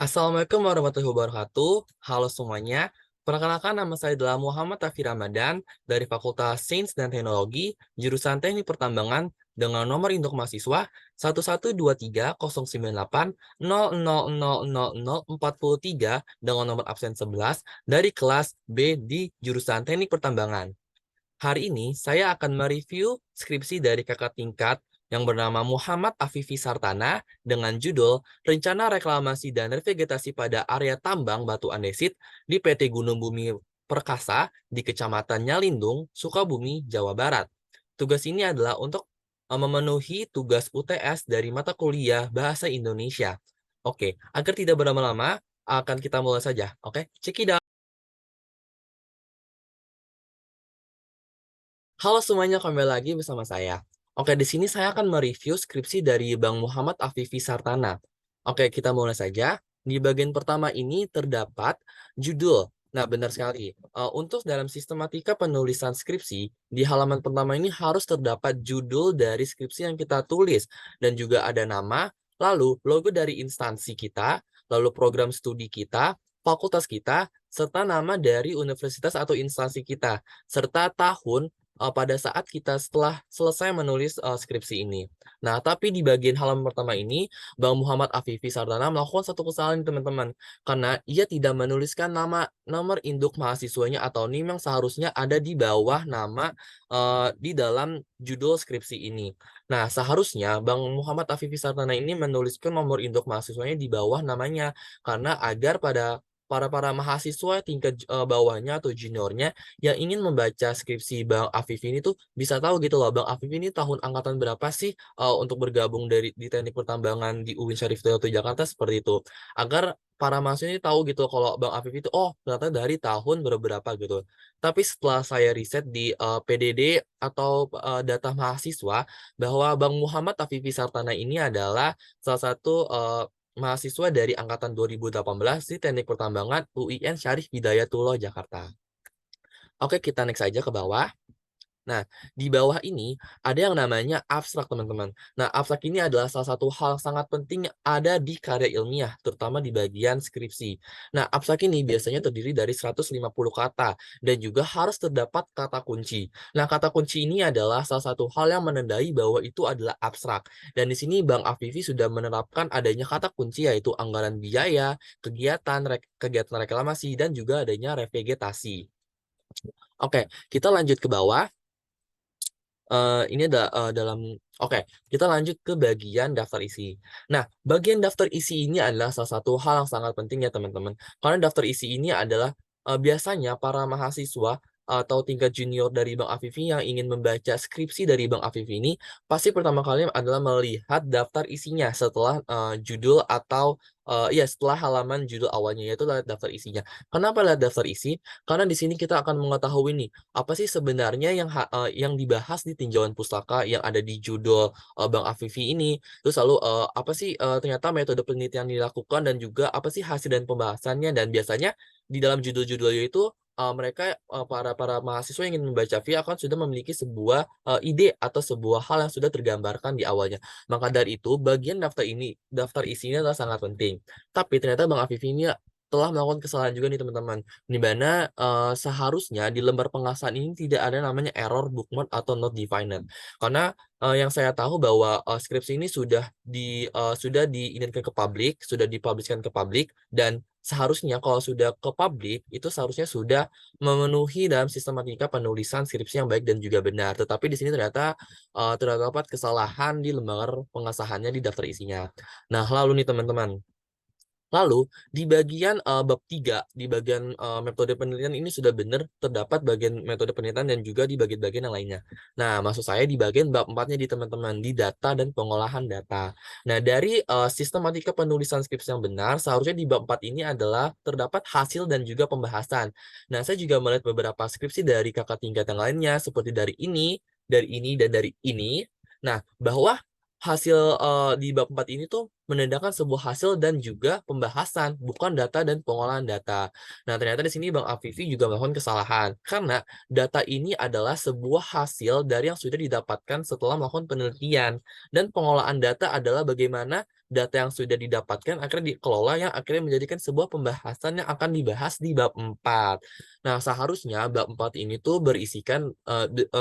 Assalamualaikum warahmatullahi wabarakatuh. Halo semuanya. Perkenalkan, nama saya adalah Muhammad Tafi Ramadan dari Fakultas Sains dan Teknologi, jurusan Teknik Pertambangan dengan nomor induk mahasiswa 11230980000043 dengan nomor absen 11 dari kelas B di jurusan Teknik Pertambangan. Hari ini saya akan mereview skripsi dari kakak tingkat yang bernama Muhammad Afifi Sartana dengan judul Rencana Reklamasi dan Revegetasi pada Area Tambang Batu Andesit di PT Gunung Bumi Perkasa di Kecamatan Nyalindung, Sukabumi, Jawa Barat. Tugas ini adalah untuk memenuhi tugas UTS dari mata kuliah Bahasa Indonesia. Oke, agar tidak berlama-lama, akan kita mulai saja. Oke, check it out. Halo semuanya, kembali lagi bersama saya. Oke, di sini saya akan mereview skripsi dari Bang Muhammad Afifi Sartana. Oke, kita mulai saja. Di bagian pertama ini terdapat judul. Nah, benar sekali. Untuk dalam sistematika penulisan skripsi, di halaman pertama ini harus terdapat judul dari skripsi yang kita tulis. Dan juga ada nama, lalu logo dari instansi kita, lalu program studi kita, fakultas kita, serta nama dari universitas atau instansi kita, serta tahun pada saat kita setelah selesai menulis skripsi ini. Nah, tapi di bagian halaman pertama ini, Bang Muhammad Afifi Sardana melakukan satu kesalahan teman-teman, karena ia tidak menuliskan nama nomor induk mahasiswanya atau NIM yang seharusnya ada di bawah nama di dalam judul skripsi ini. Nah, seharusnya Bang Muhammad Afifi Sardana ini menuliskan nomor induk mahasiswanya di bawah namanya, karena agar pada para mahasiswa tingkat bawahnya atau juniornya yang ingin membaca skripsi Bang Afif ini tuh bisa tahu gitu loh, Bang Afif ini tahun angkatan berapa sih untuk bergabung di Teknik Pertambangan di UIN Syarif Hidayatullah Jakarta seperti itu. Agar para mahasiswa ini tahu gitu kalau Bang Afif itu oh ternyata dari tahun berapa gitu. Tapi setelah saya riset di PDD atau data mahasiswa bahwa Bang Muhammad Afifi Sartana ini adalah salah satu mahasiswa dari angkatan 2018 di Teknik Pertambangan UIN Syarif Hidayatullah Jakarta. Oke, kita next saja ke bawah. Nah, di bawah ini ada yang namanya abstrak, teman-teman. Nah, abstrak ini adalah salah satu hal sangat penting yang ada di karya ilmiah, terutama di bagian skripsi. Nah, abstrak ini biasanya terdiri dari 150 kata dan juga harus terdapat kata kunci. Nah, kata kunci ini adalah salah satu hal yang menandai bahwa itu adalah abstrak. Dan di sini Bang Afifi sudah menerapkan adanya kata kunci yaitu anggaran biaya, kegiatan reklamasi, dan juga adanya revegetasi. Oke, kita lanjut ke bawah. Ini ada dalam oke, kita lanjut ke bagian daftar isi. Nah, bagian daftar isi ini adalah salah satu hal yang sangat penting ya teman-teman. Karena daftar isi ini adalah biasanya para mahasiswa atau tingkat junior dari Bang Afifi yang ingin membaca skripsi dari Bang Afifi ini pasti pertama kali adalah melihat daftar isinya setelah judul atau ya setelah halaman judul awalnya yaitu lihat daftar isinya. Kenapa lihat daftar isi? Karena di sini kita akan mengetahui nih apa sih sebenarnya yang dibahas di tinjauan pustaka yang ada di judul Bang Afifi ini? Terus lalu apa sih ternyata metode penelitian yang dilakukan dan juga apa sih hasil dan pembahasannya dan biasanya di dalam judul-judulnya itu mereka para mahasiswa yang ingin membaca via akan sudah memiliki sebuah ide atau sebuah hal yang sudah tergambarkan di awalnya. Maka dari itu bagian daftar isinya adalah sangat penting. Tapi ternyata Bang Afifi ini telah melakukan kesalahan juga nih teman-teman. Di mana seharusnya di lembar pengasahan ini tidak ada namanya error, bookmark, atau not defined. Karena yang saya tahu bahwa skripsi ini sudah diinginkan ke publik, sudah dipublishkan ke publik, dan seharusnya kalau sudah ke publik, itu seharusnya sudah memenuhi dalam sistematika penulisan skripsi yang baik dan juga benar. Tetapi di sini ternyata terdapat kesalahan di lembar pengasahannya di daftar isinya. Nah, lalu nih teman-teman, lalu di bagian bab 3 di bagian metode penelitian ini sudah benar terdapat bagian metode penelitian dan juga di bagian-bagian yang lainnya. Nah, maksud saya di bagian bab 4-nya di teman-teman, di data dan pengolahan data. Nah, dari sistematika penulisan skripsi yang benar, seharusnya di bab 4 ini adalah terdapat hasil dan juga pembahasan. Nah, saya juga melihat beberapa skripsi dari kakak tingkat yang lainnya, seperti dari ini, dan dari ini. Nah, bahwa hasil di bab 4 ini tuh menandakan sebuah hasil dan juga pembahasan, bukan data dan pengolahan data. Nah, ternyata di sini Bang Afifi juga melakukan kesalahan, karena data ini adalah sebuah hasil dari yang sudah didapatkan setelah melakukan penelitian, dan pengolahan data adalah bagaimana data yang sudah didapatkan akhirnya dikelola yang akhirnya menjadikan sebuah pembahasan yang akan dibahas di bab 4. Nah, seharusnya bab 4 ini tuh berisikan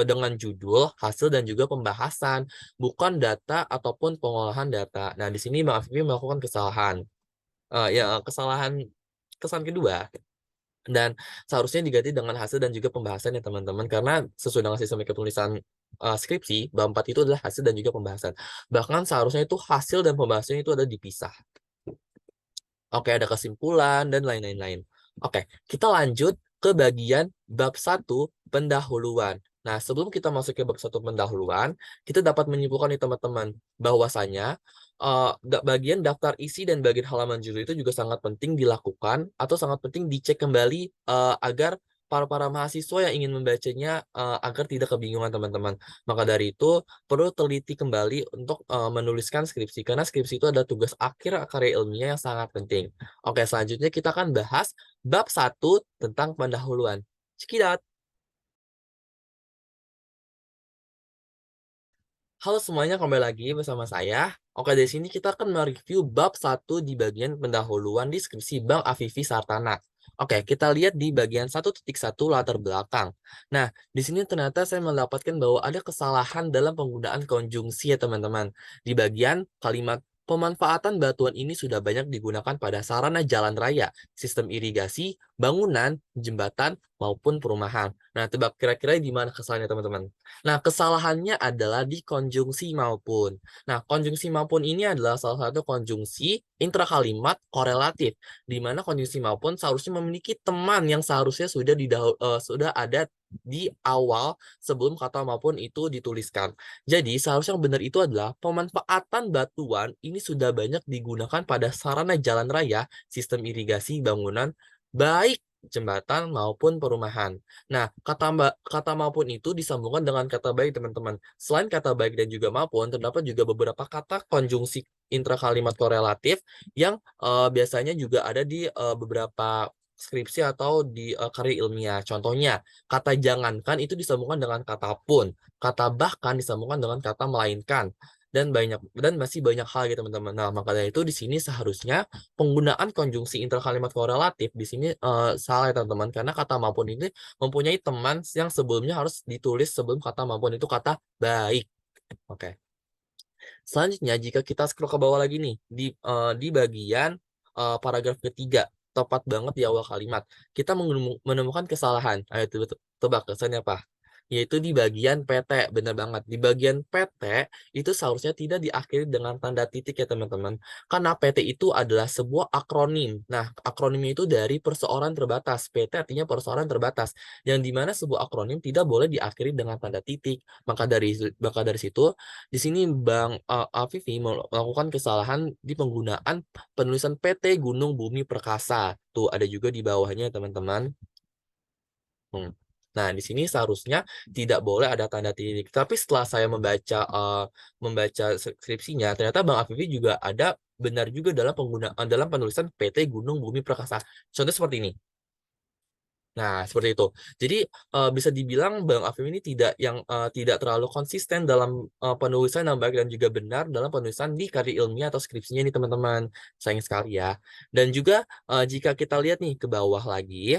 dengan judul, hasil, dan juga pembahasan, bukan data ataupun pengolahan data. Nah, di sini Bang Afifi melakukan kesalahan. Kesalahan kedua, dan seharusnya diganti dengan hasil dan juga pembahasan ya teman-teman, karena sesuai dengan sistem kepenulisan skripsi, bab 4 itu adalah hasil dan juga pembahasan. Bahkan seharusnya itu hasil dan pembahasannya itu ada dipisah. Oke, ada kesimpulan dan lain-lain. Oke, kita lanjut ke bagian bab 1 pendahuluan. Nah, sebelum kita masuk ke bab 1 pendahuluan, kita dapat menyimpulkan nih teman-teman, bahwasanya bagian daftar isi dan bagian halaman judul itu juga sangat penting dilakukan atau sangat penting dicek kembali agar para mahasiswa yang ingin membacanya agar tidak kebingungan teman-teman. Maka dari itu perlu teliti kembali untuk menuliskan skripsi, karena skripsi itu adalah tugas akhir karya ilmiah yang sangat penting. Oke, selanjutnya kita akan bahas bab 1 tentang pendahuluan. Cekidot. Halo semuanya, kembali lagi bersama saya. Oke, di sini kita akan mereview bab 1 di bagian pendahuluan deskripsi Bang Afifi Sartana. Oke, kita lihat di bagian 1.1 latar belakang. Nah, di sini ternyata saya mendapatkan bahwa ada kesalahan dalam penggunaan konjungsi ya teman-teman. Di bagian kalimat pemanfaatan batuan ini sudah banyak digunakan pada sarana jalan raya, sistem irigasi, bangunan, jembatan, maupun perumahan. Nah, tebak kira-kira di mana kesalahannya teman-teman? Nah, kesalahannya adalah di konjungsi maupun. Nah, konjungsi maupun ini adalah salah satu konjungsi intrakalimat korelatif, di mana konjungsi maupun seharusnya memiliki teman yang seharusnya sudah ada di awal sebelum kata maupun itu dituliskan. Jadi, seharusnya yang benar itu adalah pemanfaatan batuan ini sudah banyak digunakan pada sarana jalan raya, sistem irigasi, bangunan, baik jembatan maupun perumahan. Nah, kata maupun itu disambungkan dengan kata baik, teman-teman. Selain kata baik dan juga maupun, terdapat juga beberapa kata konjungsi intrakalimat korelatif yang biasanya juga ada di beberapa skripsi atau di karya ilmiah. Contohnya, kata jangankan itu disambungkan dengan kata pun, kata bahkan disambungkan dengan kata melainkan, dan masih banyak hal gitu teman-teman. Nah, maka dari itu di sini seharusnya penggunaan konjungsi interkalimat korelatif di sini salah ya teman-teman, karena kata maupun ini mempunyai teman yang sebelumnya harus ditulis sebelum kata maupun itu kata baik. Oke. Selanjutnya jika kita scroll ke bawah lagi nih di bagian paragraf ketiga, tepat banget di awal kalimat, kita menemukan kesalahan. Ayo tebak kesannya apa? Yaitu di bagian PT, benar banget. Di bagian PT itu seharusnya tidak diakhiri dengan tanda titik ya teman-teman. Karena PT itu adalah sebuah akronim. Nah, akronim itu dari perseorangan terbatas. PT artinya perseorangan terbatas. Yang dimana sebuah akronim tidak boleh diakhiri dengan tanda titik. Maka dari situ, di sini Bang Afifi melakukan kesalahan di penggunaan penulisan PT Gunung Bumi Perkasa. Tuh, ada juga di bawahnya teman-teman. Nah, di sini seharusnya tidak boleh ada tanda titik. Tapi setelah saya membaca skripsinya, ternyata Bang Afifi juga ada benar juga dalam penulisan PT Gunung Bumi Perkasa. Contoh seperti ini. Nah, seperti itu. Jadi bisa dibilang Bang Afifi ini tidak terlalu konsisten dalam penulisan yang baik dan juga benar dalam penulisan di karya ilmiah atau skripsinya nih teman-teman. Sayang sekali ya. Dan juga jika kita lihat nih ke bawah lagi,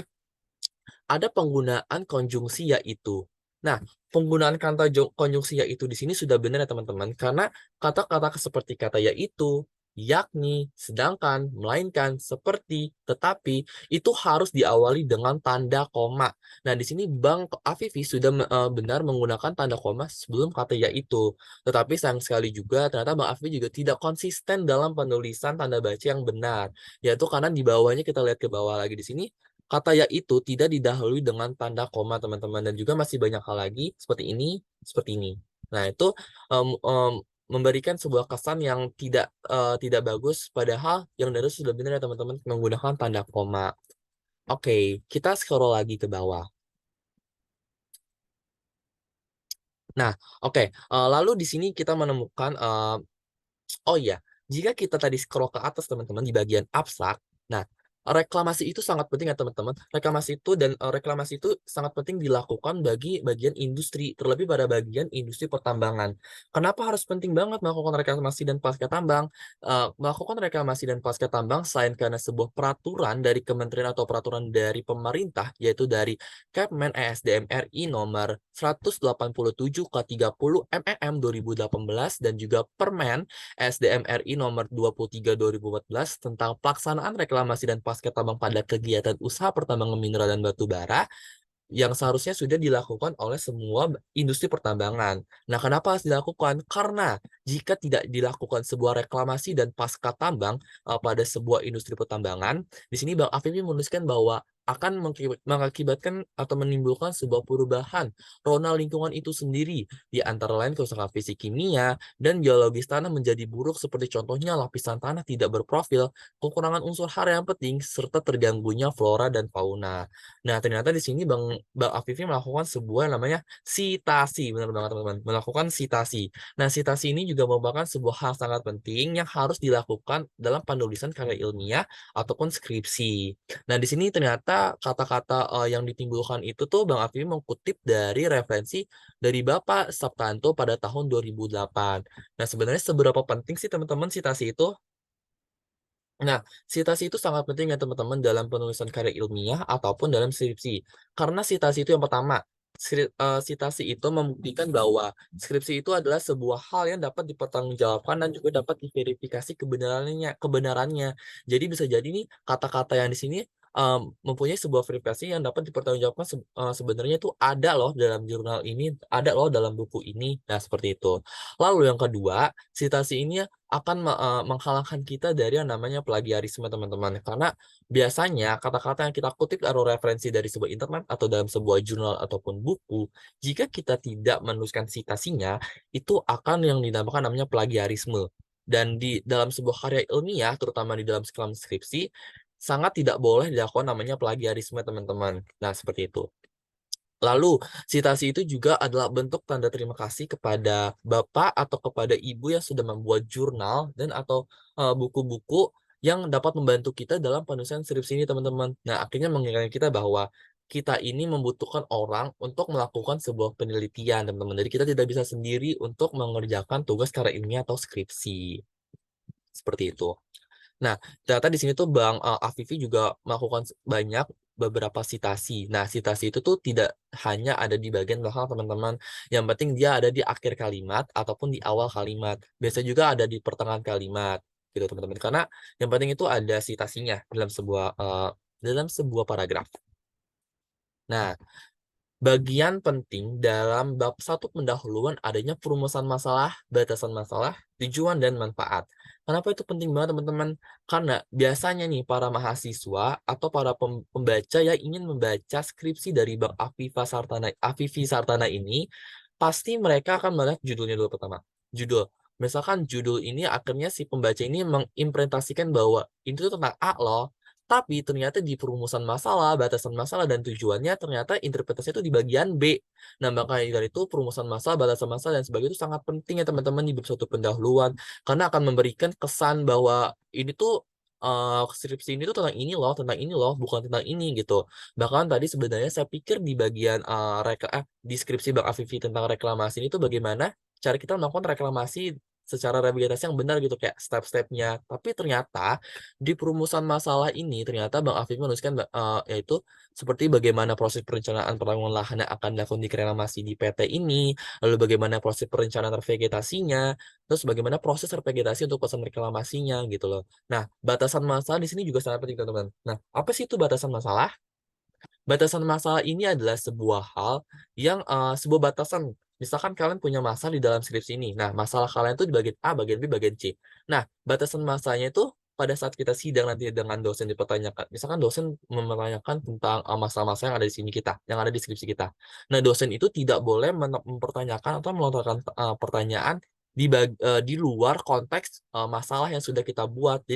ada penggunaan konjungsi yaitu. Nah, penggunaan kata konjungsi yaitu di sini sudah benar ya teman-teman, karena kata-kata seperti kata yaitu, yakni, sedangkan, melainkan, seperti, tetapi itu harus diawali dengan tanda koma. Nah, di sini Bang Afifi sudah benar menggunakan tanda koma sebelum kata yaitu. Tetapi sayang sekali juga ternyata Bang Afifi juga tidak konsisten dalam penulisan tanda baca yang benar. Yaitu karena di bawahnya kita lihat ke bawah lagi di sini kata yaitu tidak didahului dengan tanda koma, teman-teman. Dan juga masih banyak hal lagi seperti ini, seperti ini. Nah, itu memberikan sebuah kesan yang tidak bagus, padahal yang dari sudah benar ya teman-teman menggunakan tanda koma. Oke, kita scroll lagi ke bawah. Nah, oke. Lalu di sini kita menemukan, oh iya, jika kita tadi scroll ke atas teman-teman di bagian abstrak, nah Reklamasi itu sangat penting ya teman-teman. Reklamasi itu sangat penting dilakukan bagi bagian industri, terlebih pada bagian industri pertambangan. Kenapa harus penting banget melakukan reklamasi dan pasca tambang? Melakukan reklamasi dan pasca tambang selain karena sebuah peraturan dari kementerian atau peraturan dari pemerintah, yaitu dari Kepmen ESDM RI nomor 187 K30 MEM 2018 dan juga Permen SDM RI nomor 23 2014 tentang pelaksanaan reklamasi dan pasca tambang pada kegiatan usaha pertambangan mineral dan batu bara yang seharusnya sudah dilakukan oleh semua industri pertambangan. Nah, kenapa harus dilakukan? Karena jika tidak dilakukan sebuah reklamasi dan pasca tambang pada sebuah industri pertambangan, di sini Bang Afif menuliskan bahwa akan mengakibatkan atau menimbulkan sebuah perubahan rona lingkungan itu sendiri, di antara lain kerusakan fisik kimia dan geologis tanah menjadi buruk seperti contohnya lapisan tanah tidak berprofil, kekurangan unsur hara yang penting, serta terganggunya flora dan fauna. Nah, ternyata di sini Bang Afifi melakukan sebuah yang namanya sitasi, benar banget teman-teman, melakukan sitasi. Nah, sitasi ini juga merupakan sebuah hal sangat penting yang harus dilakukan dalam penulisan karya ilmiah ataupun skripsi. Nah, di sini ternyata kata-kata yang ditimbulkan itu tuh Bang Afifi mengutip dari referensi dari Bapak Saptanto pada tahun 2008. Nah, sebenarnya seberapa penting sih teman-teman sitasi itu? Nah, sitasi itu sangat penting ya teman-teman dalam penulisan karya ilmiah ataupun dalam skripsi. Karena sitasi itu yang pertama, sitasi itu membuktikan bahwa skripsi itu adalah sebuah hal yang dapat dipertanggungjawabkan dan juga dapat diverifikasi kebenarannya. Jadi bisa jadi nih kata-kata yang di sini mempunyai sebuah verifikasi yang dapat dipertanggungjawabkan sebenarnya itu ada loh dalam jurnal ini, ada loh dalam buku ini. Nah, seperti itu. Lalu yang kedua, sitasi ini akan menghalangkan kita dari yang namanya plagiarisme, teman-teman. Karena biasanya kata-kata yang kita kutip atau referensi dari sebuah internet atau dalam sebuah jurnal ataupun buku, jika kita tidak menuliskan citasinya, itu akan yang dinamakan namanya plagiarisme. Dan di dalam sebuah karya ilmiah, terutama di dalam skripsi, sangat tidak boleh dilakukan namanya plagiarisme, teman-teman. Nah, seperti itu. Lalu, citasi itu juga adalah bentuk tanda terima kasih kepada bapak atau kepada ibu yang sudah membuat jurnal dan atau buku-buku yang dapat membantu kita dalam penulisan skripsi ini, teman-teman. Nah, akhirnya mengingatkan kita bahwa kita ini membutuhkan orang untuk melakukan sebuah penelitian, teman-teman. Jadi kita tidak bisa sendiri untuk mengerjakan tugas karya ilmiah atau skripsi. Seperti itu. Nah, ternyata di sini tuh Bang, Afifi juga melakukan banyak beberapa sitasi. Nah, sitasi itu tuh tidak hanya ada di bagian belakang teman-teman, yang penting dia ada di akhir kalimat ataupun di awal kalimat. Biasa juga ada di pertengahan kalimat, gitu teman-teman. Karena yang penting itu ada sitasinya dalam sebuah paragraf. Nah, bagian penting dalam bab 1 pendahuluan adanya perumusan masalah, batasan masalah, tujuan, dan manfaat. Kenapa itu penting banget teman-teman? Karena biasanya nih para mahasiswa atau para pembaca yang ingin membaca skripsi dari Bang Afifi Sartana ini, pasti mereka akan melihat judulnya dulu pertama. Judul. Misalkan judul ini akhirnya si pembaca ini mengimplementasikan bahwa ini tuh tentang A loh. Tapi ternyata di perumusan masalah, batasan masalah, dan tujuannya ternyata interpretasinya itu di bagian B. Nah, makanya dari itu perumusan masalah, batasan masalah, dan sebagainya itu sangat penting ya teman-teman di bab 1 pendahuluan. Karena akan memberikan kesan bahwa ini tuh skripsi ini tuh tentang ini loh, bukan tentang ini gitu. Bahkan tadi sebenarnya saya pikir di bagian di skripsi Bang Afifi tentang reklamasi ini tuh bagaimana cara kita melakukan reklamasi secara rehabilitasi yang benar gitu, kayak step-stepnya. Tapi ternyata di perumusan masalah ini ternyata Bang Afif menuliskan yaitu seperti bagaimana proses perencanaan penanggungan lahan yang akan dilakukan di reklamasi di PT ini, lalu bagaimana proses perencanaan revegetasinya, terus bagaimana proses revegetasi untuk proses reklamasinya gitu loh. Nah, batasan masalah di sini juga sangat penting teman-teman. Nah, apa sih itu batasan masalah? Batasan masalah ini adalah sebuah hal yang sebuah batasan. Misalkan kalian punya masalah di dalam skripsi ini. Nah, masalah kalian itu di bagian A, bagian B, bagian C. Nah, batasan masalahnya itu pada saat kita sidang nanti dengan dosen dipertanyakan. Misalkan dosen mempertanyakan tentang masalah-masalah yang ada di sini kita, yang ada di skripsi kita. Nah, dosen itu tidak boleh mempertanyakan atau melontarkan pertanyaan di luar konteks masalah yang sudah kita buat. Jadi